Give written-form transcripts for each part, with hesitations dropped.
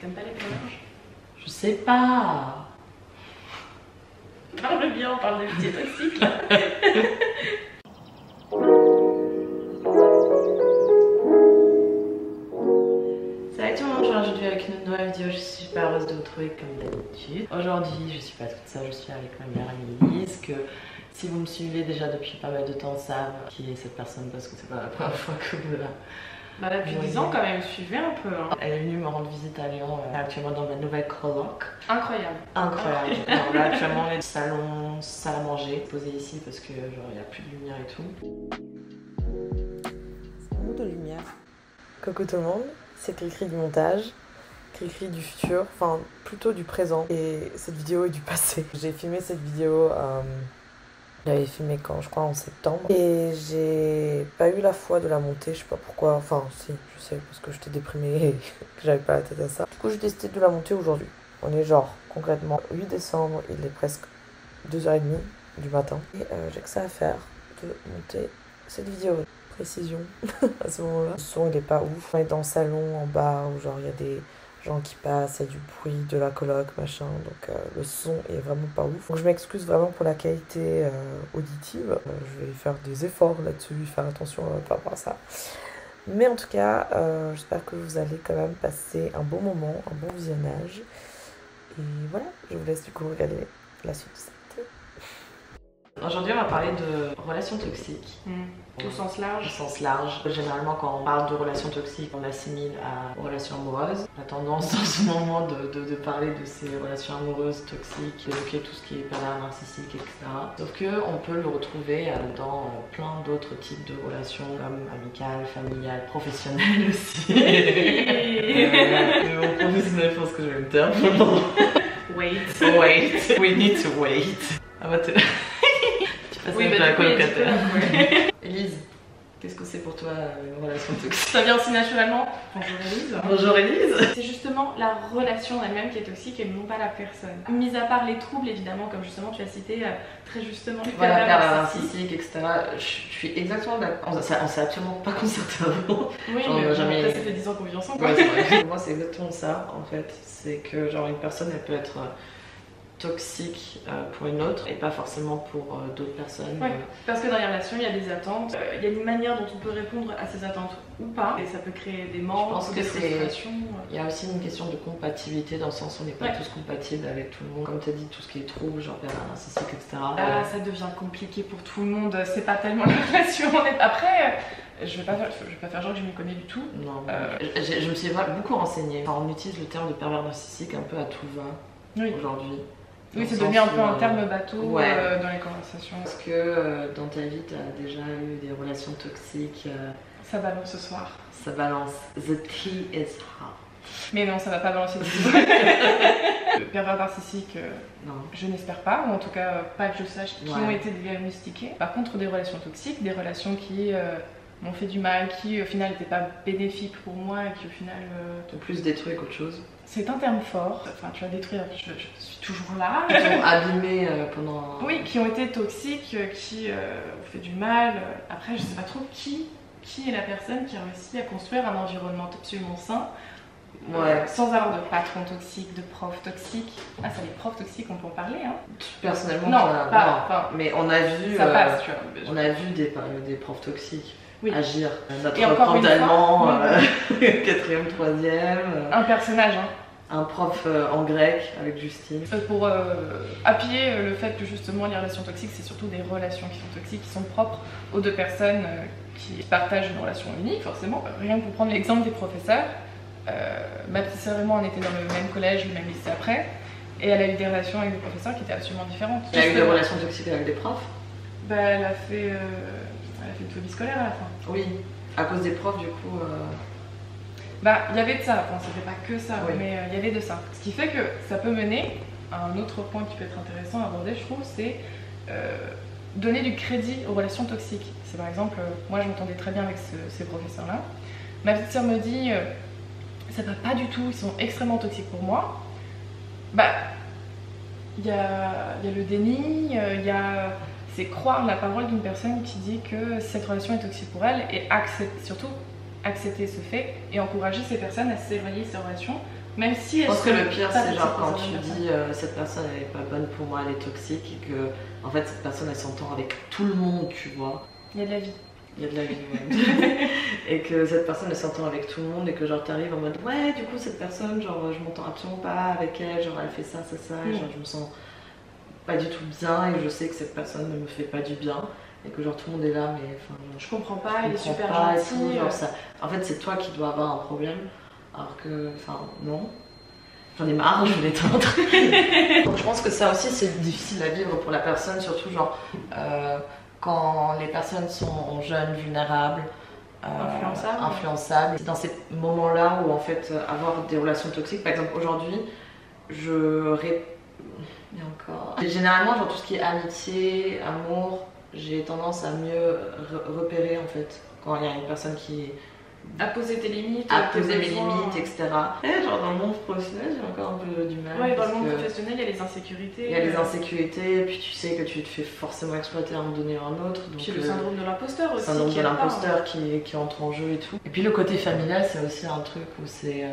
T'aimes pas les plombages? Je sais pas. Parle bien, on parle de métiers toxiques là. Salut tout le monde, je viens aujourd'hui avec une nouvelle vidéo. Je suis super heureuse de vous retrouver comme d'habitude. Aujourd'hui, je suis pas toute seule, je suis avec ma meilleure amie Elise, que si vous me suivez déjà depuis pas mal de temps, savent qui est cette personne parce que c'est pas la première fois que vous la... Bah depuis 10 ans quand même, suivez un peu. Hein. Elle est venue me rendre visite à Lyon, actuellement dans ma nouvelle coloc. Incroyable. Incroyable. Alors là, actuellement, on est salon, salle à manger, posé ici parce que genre il n'y a plus de lumière et tout. C'est un bout de lumière. Coucou tout le monde, c'est Cricri du montage, Cricri du futur, enfin plutôt du présent. Et cette vidéo est du passé. J'ai filmé cette vidéo, je l'avais filmée quand, je crois en septembre. Et j'ai pas eu la foi de la monter, je sais pas pourquoi. Enfin si, je sais, parce que j'étais déprimée et que j'avais pas la tête à ça. Du coup j'ai décidé de la monter aujourd'hui. On est genre concrètement 8 décembre, il est presque 2h30 du matin. Et j'ai que ça à faire de monter cette vidéo. Précision à ce moment-là. Le son il est pas ouf. On est dans le salon en bas où genre il y a des gens qui passent, il y a du bruit de la coloc, machin. Donc le son est vraiment pas ouf. Donc je m'excuse vraiment pour la qualité auditive. Je vais faire des efforts là-dessus, faire attention par rapport à ça. Mais en tout cas, j'espère que vous allez quand même passer un bon moment, un bon visionnage. Et voilà, je vous laisse du coup regarder la suite de cette vidéo. Aujourd'hui, on va parler de relations toxiques. Au sens large. Au sens large. Généralement, quand on parle de relations toxiques, on l'assimile à relations amoureuses. On a tendance dans ce moment de parler de ces relations amoureuses toxiques, d'évoquer tout ce qui est pervers narcissique, etc. Sauf qu'on peut le retrouver dans plein d'autres types de relations, comme amicales, familiales, professionnelles aussi. Mon professionnel, je pense que je vais me taire pour le moment. Wait. We need to wait. Ah bah oui, bah la colocataire. Elise, qu'est-ce que c'est pour toi une relation toxique? Ça vient aussi naturellement. Bonjour Elise. Bonjour Elise. C'est justement la relation elle-même qui est toxique et non pas la personne. Mis à part les troubles évidemment, comme justement tu as cité très justement. Voilà, pervers narcissique, etc. Je suis exactement d'accord. On s'est absolument pas concerté avant. Oui, genre, mais jamais... après ça fait 10 ans qu'on vit ensemble. Ouais, c'est vrai. Moi c'est exactement ça en fait. C'est que genre une personne elle peut être toxique pour une autre et pas forcément pour d'autres personnes. Ouais, parce que dans les relations il y a des attentes, il y a une manière dont on peut répondre à ces attentes ou pas et ça peut créer des manques, je pense que des frustrations. Il y a aussi une question de compatibilité dans le sens où on n'est pas tous compatibles avec tout le monde. Comme tu as dit, tout ce qui est trouble, genre pervers narcissique, etc. Ça devient compliqué pour tout le monde, c'est pas tellement la relation. Après, je vais pas faire genre que je m'y connais du tout. Non, je me suis beaucoup renseignée. Enfin, on utilise le terme de pervers narcissique un peu à tout va aujourd'hui. Oui, c'est devenu un peu un terme bateau dans les conversations. Parce que dans ta vie, tu as déjà eu des relations toxiques. Ça balance ce soir. Ça balance. The tea is hot. Mais non, ça va pas balancer du tout. Pervers narcissique, non. Je n'espère pas, ou en tout cas pas que je sache, qui ont été diagnostiqués. Par contre, des relations toxiques, des relations qui m'ont fait du mal, qui au final n'étaient pas bénéfiques pour moi et qui au final... T'ont plus détruit qu'autre chose. C'est un terme fort, enfin tu vas détruire, je suis toujours là. Qui ont abîmé pendant... Oui, qui ont été toxiques, qui ont fait du mal. Après, je sais pas trop qui est la personne qui a réussi à construire un environnement absolument sain, sans avoir de patron toxique, de prof toxique. Ah, ça, les profs toxiques, on peut en parler, hein. Personnellement, non, pas. Mais on a vu, ça passe, tu vois. On a vu des profs toxiques. Oui. Agir. Notre et encore prof d'allemand, 4e, 3e. Un personnage, hein. Un prof en grec avec Justine. Pour appuyer le fait que justement les relations toxiques, c'est surtout des relations qui sont toxiques, qui sont propres aux deux personnes qui partagent une relation unique, forcément. Rien que pour prendre l'exemple des professeurs, ma petite sœur et moi on était dans le même collège, le même lycée après, et elle a eu des relations avec des professeurs qui étaient absolument différentes. Elle a eu des relations toxiques avec des profs? Bah, elle a fait le phobie scolaire à la fin. Oui, à cause des profs du coup. Bah, il y avait de ça, enfin, c'était pas que ça, mais il y avait de ça. Ce qui fait que ça peut mener à un autre point qui peut être intéressant à aborder, je trouve, c'est donner du crédit aux relations toxiques. C'est par exemple, moi je m'entendais très bien avec ces professeurs-là. Ma petite sœur me dit, ça va pas du tout, ils sont extrêmement toxiques pour moi. Bah, il y a le déni, c'est croire la parole d'une personne qui dit que cette relation est toxique pour elle et surtout accepter ce fait et encourager ces personnes à s'éloigner de ces relations Même si je pense que le pire, c'est genre quand tu dis cette personne elle est pas bonne pour moi, elle est toxique, et que en fait cette personne elle s'entend avec tout le monde, tu vois. Il y a de la vie. Il y a de la vie, ouais. Et que cette personne elle s'entend avec tout le monde, et que genre t'arrives en mode ouais, du coup cette personne, genre je m'entends absolument pas avec elle, genre elle fait ça, et genre je me sens pas du tout bien, et je sais que cette personne ne me fait pas du bien. Et que genre tout le monde est là, mais enfin. Je comprends pas, il est super gentil. Genre, ça... En fait, c'est toi qui dois avoir un problème, alors que. Enfin, non. J'en ai marre, je vais l'éteindre. Donc je pense que ça aussi, c'est difficile à vivre pour la personne, surtout genre quand les personnes sont jeunes, vulnérables, influençables. C'est dans ces moments-là où en fait, avoir des relations toxiques, par exemple aujourd'hui, et encore. Généralement, genre tout ce qui est amitié, amour, j'ai tendance à mieux repérer en fait quand il y a une personne qui à poser tes limites, etc. Et genre dans le monde professionnel, j'ai encore un peu du mal. Ouais, dans le monde professionnel, il y a les insécurités. Il y a les insécurités, et puis tu sais que tu te fais forcément exploiter à un moment donné ou à un autre. Puis le syndrome de l'imposteur aussi. Le syndrome de l'imposteur qui entre en jeu et tout. Et puis le côté familial, c'est aussi un truc où c'est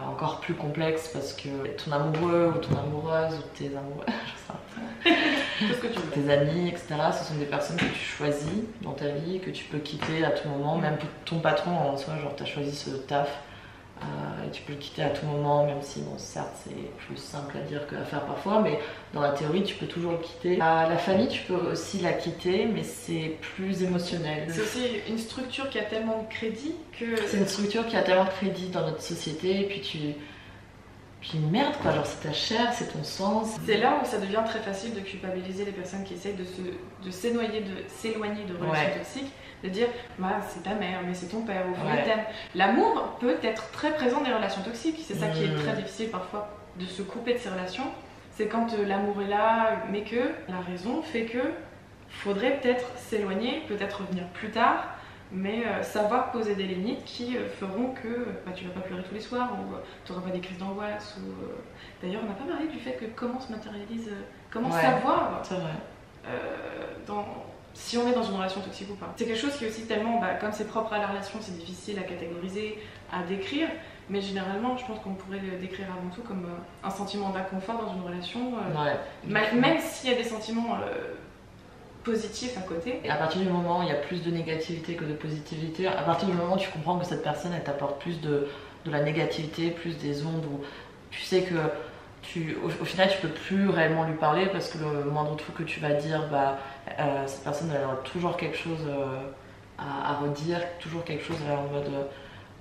encore plus complexe parce que ton amoureux ou ton amoureuse ou tes amoureux, je sais pas. Tout ce que tu veux. Tes amis, etc., ce sont des personnes que tu choisis dans ta vie, que tu peux quitter à tout moment, même ton patron en soi, genre t'as choisi ce taf et tu peux le quitter à tout moment, même si bon certes c'est plus simple à dire qu'à faire parfois, mais dans la théorie tu peux toujours le quitter. La famille tu peux aussi la quitter, mais c'est plus émotionnel. C'est aussi une structure qui a tellement de crédit que... C'est une structure qui a tellement de crédit dans notre société, et puis merde quoi, genre c'est ta chair, c'est ton sang. C'est là où ça devient très facile de culpabiliser les personnes qui essayent de s'éloigner de relations toxiques, de dire bah, c'est ta mère, mais c'est ton père, au fond il t'aime. L'amour peut être très présent dans les relations toxiques, c'est ça qui est très difficile parfois de se couper de ces relations. C'est quand l'amour est là, mais que la raison fait que faudrait peut-être s'éloigner, peut-être revenir plus tard. Mais savoir poser des limites qui feront que bah, tu vas pas pleurer tous les soirs ou tu n'auras pas des crises d'angoisse. D'ailleurs, on n'a pas parlé du fait que comment se matérialise, comment savoir si on est dans une relation toxique ou pas. C'est quelque chose qui est aussi tellement, bah, comme c'est propre à la relation, c'est difficile à catégoriser, à décrire. Mais généralement, je pense qu'on pourrait le décrire avant tout comme un sentiment d'inconfort dans une relation. Même s'il y a des sentiments... positif à côté. Et à partir du moment où il y a plus de négativité que de positivité, à partir du moment où tu comprends que cette personne elle t'apporte plus de la négativité, plus des ondes où tu sais que au final tu peux plus réellement lui parler parce que le moindre truc que tu vas dire, bah, cette personne elle aura toujours quelque chose à redire, toujours quelque chose en mode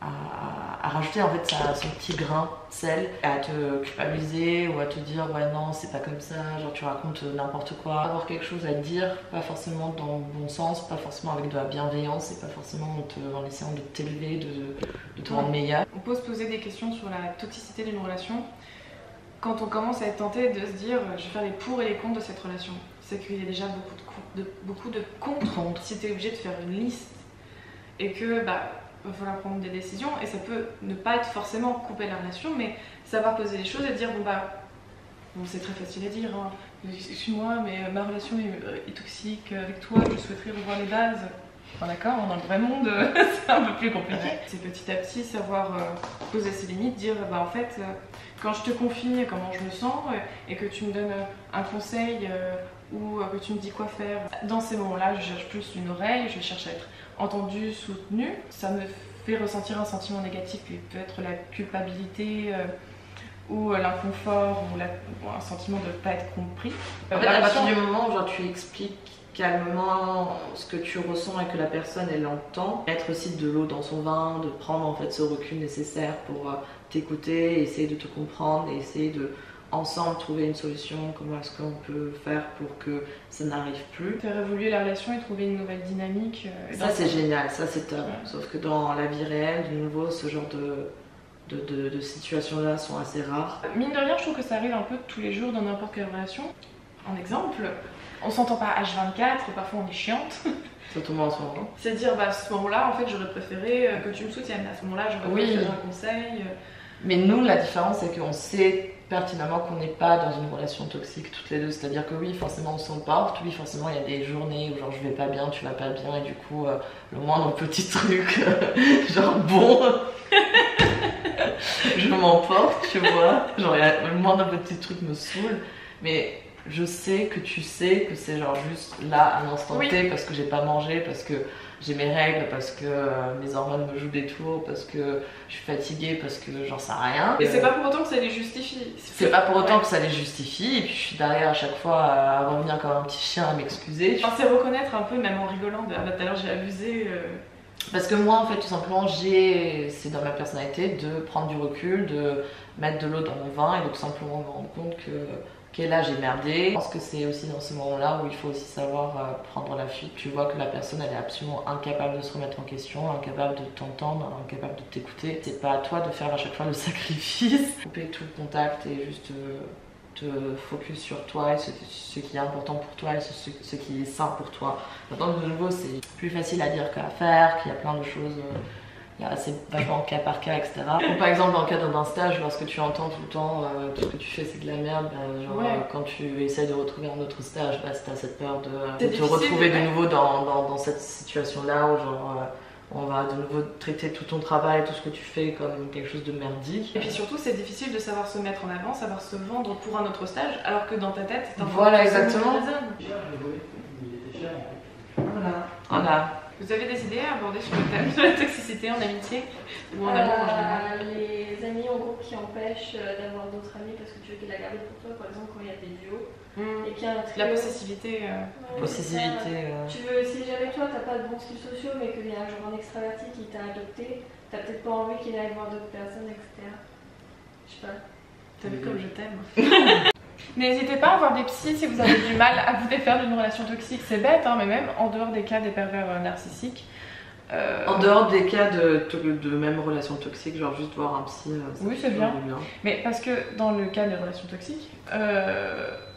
à rajouter en fait son petit grain de sel, à te culpabiliser ou à te dire ouais non c'est pas comme ça, genre tu racontes n'importe quoi, avoir quelque chose à dire, pas forcément dans le bon sens, pas forcément avec de la bienveillance et pas forcément en essayant de t'élever, de te rendre meilleur. On peut se poser des questions sur la toxicité d'une relation quand on commence à être tenté de se dire je vais faire les pour et les contre de cette relation. C'est qu'il y a déjà beaucoup de contre si tu es obligé de faire une liste et que bah il va falloir prendre des décisions, et ça peut ne pas être forcément couper la relation, mais savoir poser les choses et dire bon c'est très facile à dire, hein. Excuse-moi mais ma relation est toxique avec toi, je souhaiterais revoir les bases. Bon, d'accord, dans le vrai monde c'est un peu plus compliqué. C'est petit à petit savoir poser ses limites, dire bah en fait quand je te confie comment je me sens et que tu me donnes un conseil ou que tu me dis quoi faire, dans ces moments-là je cherche plus une oreille, je cherche à être entendue, soutenue. Ça me fait ressentir un sentiment négatif qui peut être la culpabilité ou l'inconfort ou un sentiment de ne pas être compris. En fait, à partir du moment où genre, tu expliques calmement ce que tu ressens et que la personne elle entend, mettre aussi de l'eau dans son vin, de prendre en fait ce recul nécessaire pour t'écouter, essayer de te comprendre et essayer de ensemble trouver une solution, comment est-ce qu'on peut faire pour que ça n'arrive plus. Faire évoluer la relation et trouver une nouvelle dynamique. Ça c'est génial, ça c'est top. Sauf que dans la vie réelle, de nouveau, ce genre de situations-là sont assez rares. Mine de rien, je trouve que ça arrive un peu tous les jours dans n'importe quelle relation. En exemple, on s'entend pas H24, parfois on est chiante. Surtout moi en ce moment. C'est dire, bah, à ce moment-là, en fait, j'aurais préféré que tu me soutiennes. À ce moment-là, j'aurais préféré un conseil. Mais nous, la différence, c'est qu'on sait pertinemment qu'on n'est pas dans une relation toxique toutes les deux. C'est-à-dire que oui, forcément, on s'en porte. Oui, forcément, il y a des journées où genre je vais pas bien, tu vas pas bien. Et du coup, le moindre petit truc, genre bon, je m'en m'emporte, tu vois. Genre, le moindre petit truc me saoule. Mais je sais que tu sais que c'est genre juste là, à l'instant T, parce que j'ai pas mangé, parce que j'ai mes règles, parce que mes hormones me jouent des tours, parce que je suis fatiguée, parce que j'en sais rien. Et c'est pas pour autant que ça les justifie. C'est pas pour autant que ça les justifie, et puis je suis derrière à chaque fois à revenir comme un petit chien à m'excuser. Enfin, c'est reconnaître un peu, même en rigolant, de tout à l'heure j'ai abusé. Parce que moi, en fait, tout simplement, c'est dans ma personnalité de prendre du recul, de mettre de l'eau dans mon vin et de tout simplement me rendre compte que ok, là j'ai merdé. Je pense que c'est aussi dans ce moment-là où il faut aussi savoir prendre la fuite. Tu vois que la personne elle est absolument incapable de se remettre en question, incapable de t'entendre, incapable de t'écouter. C'est pas à toi de faire à chaque fois le sacrifice. Couper tout le contact et juste te focus sur toi et ce qui est important pour toi et ce qui est sain pour toi. Maintenant de nouveau c'est plus facile à dire qu'à faire, qu'il y a plein de choses. C'est vachement cas par cas, etc. Ou par exemple, dans le cadre d'un stage, lorsque tu entends tout le temps tout ce que tu fais c'est de la merde, quand tu essaies de retrouver un autre stage, tu as cette peur de te retrouver de nouveau dans cette situation-là où on va de nouveau traiter tout ton travail, tout ce que tu fais comme quelque chose de merdique. Et puis surtout, c'est difficile de savoir se mettre en avant, savoir se vendre pour un autre stage, alors que dans ta tête, c'est un voilà, exactement. Voilà. Vous avez des idées à aborder sur le thème de la toxicité en amitié ou en amour en général? Les amis en groupe qui empêchent d'avoir d'autres amis parce que tu veux qu'ils la gardent pour toi, par exemple quand il y a des duos. Et qu'il y a un trio. La possessivité. Possessivité. Tu veux, si jamais toi t'as pas de bons skills sociaux mais qu'il y a un genre un extraverti qui t'a adopté, t'as peut-être pas envie qu'il aille voir d'autres personnes, etc. Je sais pas. T'as vu comme je t'aime. N'hésitez pas à voir des psys si vous avez du mal à vous défaire d'une relation toxique. C'est bête, hein, mais même en dehors des cas des pervers narcissiques. En dehors des cas de même relation toxique, genre juste voir un psy. Oui, c'est bien. Mais parce que dans le cas des relations toxiques,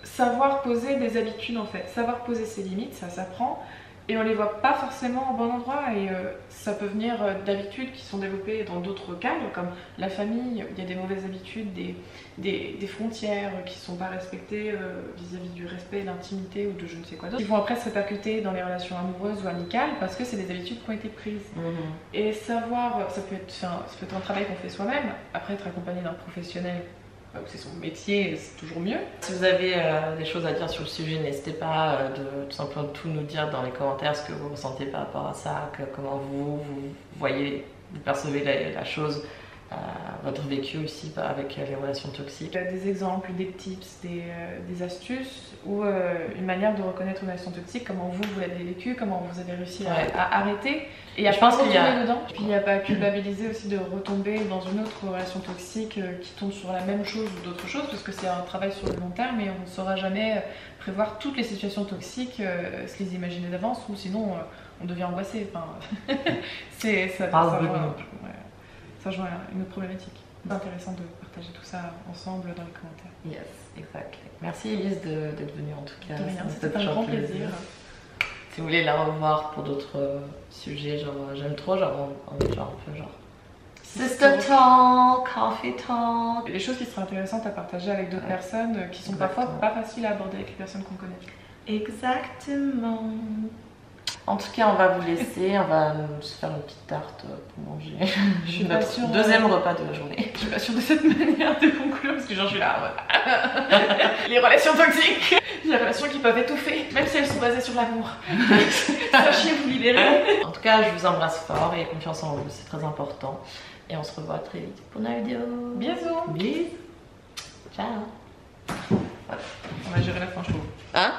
savoir poser des habitudes en fait, savoir poser ses limites, ça s'apprend. Et on les voit pas forcément au bon endroit et ça peut venir d'habitudes qui sont développées dans d'autres cadres comme la famille, il y a des mauvaises habitudes, des frontières qui sont pas respectées vis-à-vis du respect, l'intimité ou de je ne sais quoi d'autre. Qui vont après se répercuter dans les relations amoureuses ou amicales parce que c'est des habitudes qui ont été prises. Et savoir, ça peut être un travail qu'on fait soi-même, après être accompagné d'un professionnel. C'est son métier, c'est toujours mieux. Si vous avez des choses à dire sur le sujet, n'hésitez pas de tout simplement tout nous dire dans les commentaires ce que vous ressentez par rapport à ça, comment vous voyez, vous percevez la chose, votre vécu aussi avec les relations toxiques. Des exemples, des tips, des astuces ou une manière de reconnaître une relation toxique, comment vous l'avez vécu, comment vous avez réussi à arrêter. Et je pense qu'il y a dedans. Puis il n'y a pas à culpabiliser aussi de retomber dans une autre relation toxique qui tombe sur la même chose ou d'autres choses, parce que c'est un travail sur le long terme et on ne saura jamais prévoir toutes les situations toxiques, se les imaginer d'avance, ou sinon on devient angoissé. Enfin, ça rejoint une autre problématique. C'est intéressant de partager tout ça ensemble dans les commentaires. Yes, exactly. Merci Elise d'être venue en tout cas. De rien, c'était un grand plaisir. Si vous voulez la revoir pour d'autres sujets, genre j'aime trop, genre on est genre un peu genre sister talk, coffee talk. Les choses qui seraient intéressantes à partager avec d'autres personnes qui sont parfois pas faciles à aborder avec les personnes qu'on connaît. Exactement. En tout cas, on va vous laisser, on va se faire une petite tarte pour manger. Je suis pas sûre. Deuxième repas de la journée. Je suis pas sûre de cette manière de conclure parce que genre je suis là. Les relations toxiques, les relations qui peuvent étouffer, même si elles sont basées sur l'amour. Sachez vous libérer. En tout cas, je vous embrasse fort et confiance en vous, c'est très important. Et on se revoit très vite pour une vidéo. Bisous. Bisous. Ciao. On va gérer la fin, je trouve. Hein?